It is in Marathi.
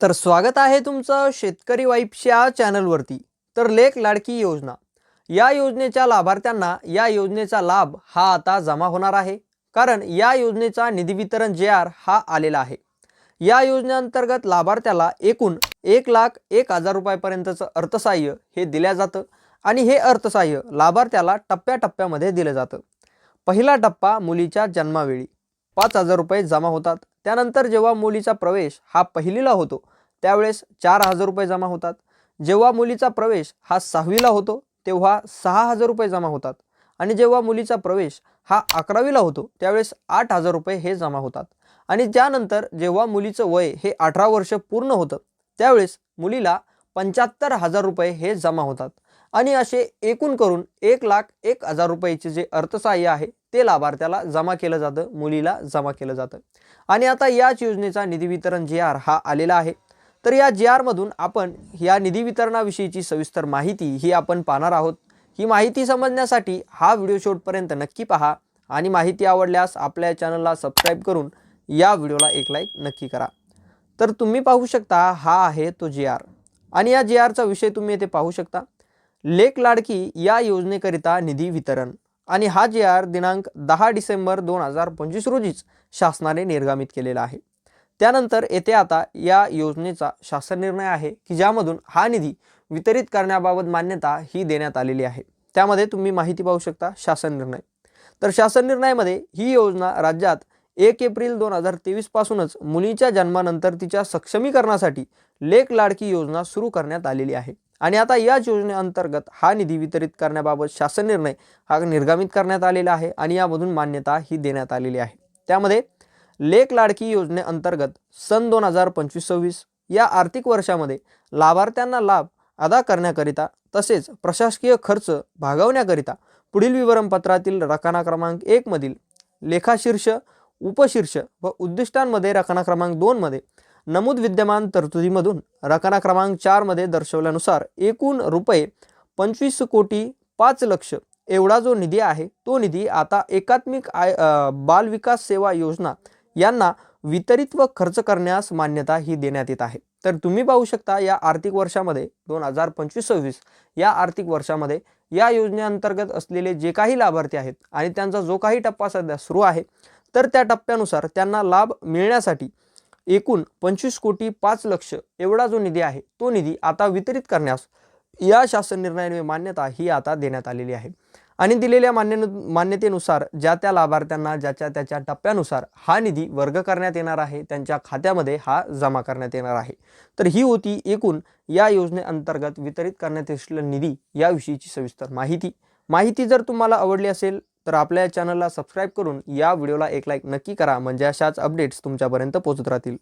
तर स्वागत आहे तुमचं शेतकरी वाईब्सच्या चॅनलवरती। तर लेख लाडकी योजना या योजनेच्या लाभार्थ्यांना या योजनेचा लाभ हा आता जमा होणार आहे, कारण या योजनेचा निधी वितरण JR हा आलेला आहे। या योजनेअंतर्गत लाभार्थ्याला एकूण 1,01,000 रुपयांपर्यंतचं अर्थसहाय्य हे दिल्या जातं आणि हे अर्थसहाय्य लाभार्थ्याला टप्प्याटप्प्यामध्ये दिलं जातं। पहिला टप्पा मुलीच्या जन्मावेळी 5,000 रुपये जमा होतात। त्यानंतर जेव्हा मुलीचा प्रवेश हा पहिलीला होतो त्यावेळेस 4,000 रुपये जमा होतात। जेव्हा मुलीचा प्रवेश हा 6वीला होतो तेव्हा 6,000 रुपये जमा होतात आणि जेव्हा मुलीचा प्रवेश हा 11वीला होतो त्यावेळेस 8,000 रुपये हे जमा होतात। आणि त्यानंतर जेव्हा मुलीचं वय हे 18 वर्ष पूर्ण होतं त्यावेळेस मुलीला 75,000 रुपये हे जमा होतात आणि असे एकूण करून 1,01,000 रुपयाचे जे अर्थसहाय्य आहे ते लाभार्थ्याला जमा केलं जातं, मुलीला जमा केलं जातं। आणि आता याच योजनेचा निधी वितरण JR हा आलेला आहे। तर या JR मधून आपण या निधी वितरणाविषयीची सविस्तर माहिती ही आपण पाहणार आहोत। ही माहिती समजण्यासाठी हा व्हिडिओ शेवटपर्यंत नक्की पहा आणि माहिती आवडल्यास आपल्या चॅनलला सबस्क्राइब करून या व्हिडिओला एक लाईक नक्की करा। तर तुम्ही पाहू शकता हा आहे तो JR आणि या JRचा विषय तुम्ही येथे पाहू शकता। लेख लाडकी या योजनेकरिता निधी वितरण आणि हा JR दिनांक 10 डिसेंबर 2025 रोजीच शासनाने निर्गमित केलेला आहे। त्यानंतर येथे आता या योजनेचा शासन निर्णय आहे की ज्यामधून हा निधी वितरित करण्याबाबत मान्यता ही देण्यात आलेली आहे। त्यामध्ये तुम्ही माहिती पाहू शकता शासन निर्णय। तर शासन निर्णयामध्ये ही योजना राज्यात 1 एप्रिल 2023 पासूनच मुलीच्या जन्मानंतर तिच्या सक्षमीकरणासाठी लेख लाडकी योजना सुरू करण्यात आलेली आहे आणि आता याच योजनेअंतर्गत हा निधी वितरित करण्याबाबत शासन निर्णय हा निर्गमित करण्यात आलेला आहे आणि यामधून मान्यता ही देण्यात आलेली आहे। त्यामध्ये लेख लाडकी योजनेअंतर्गत सन 2025-26 या आर्थिक वर्षामध्ये लाभार्थ्यांना लाभ अदा करण्याकरिता तसेच प्रशासकीय खर्च भागवण्याकरिता पुढील विवरणपत्रातील रकाना क्रमांक 1 मधील लेखाशीर्ष, उपशीर्ष व उद्दिष्टांमध्ये रकाना क्रमांक 2 मध्ये नमूद विद्यमान तरतुदीमधून रकाना क्रमांक 4 मध्ये दर्शवल्यानुसार एकूण रुपये 25,05,00,000 एवढा जो निधी आहे तो निधी आता एकात्मिक बाल विकास सेवा योजना यांना वितरित व खर्च करण्यास मान्यता ही देण्यात येत आहे। तर तुम्ही पाहू शकता या आर्थिक वर्षामध्ये 2025-26 या आर्थिक वर्षामध्ये या योजनेअंतर्गत असलेले जे काही लाभार्थी आहेत आणि त्यांचा जो काही टप्पा सध्या सुरू आहे तर त्या टप्प्यानुसार त्यांना लाभ मिळण्यासाठी एकूण 25,05,00,000 एवढा जो निधी आहे तो निधी आता वितरित करण्यास या शासन निर्णयाने मान्यता ही आता देण्यात आलेली आहे आणि दिलेल्या मान्यतेनुसार ज्या त्या लाभार्थ्यांना ज्याच्या त्याच्या टप्प्यानुसार हा निधी वर्ग करण्यात येणार आहे, त्यांच्या खात्यामध्ये हा जमा करण्यात येणार आहे। तर ही होती एकूण या योजनेअंतर्गत वितरित करण्यात येणारा निधी याविषयीची सविस्तर माहिती जर तुम्हाला आवडली असेल तर आपल्या चॅनलला सबस्क्राइब करून या व्हिडिओला एक लाईक नक्की करा, म्हणजे अशाच अपडेट्स तुमच्यापर्यंत पोहोचत राहतील।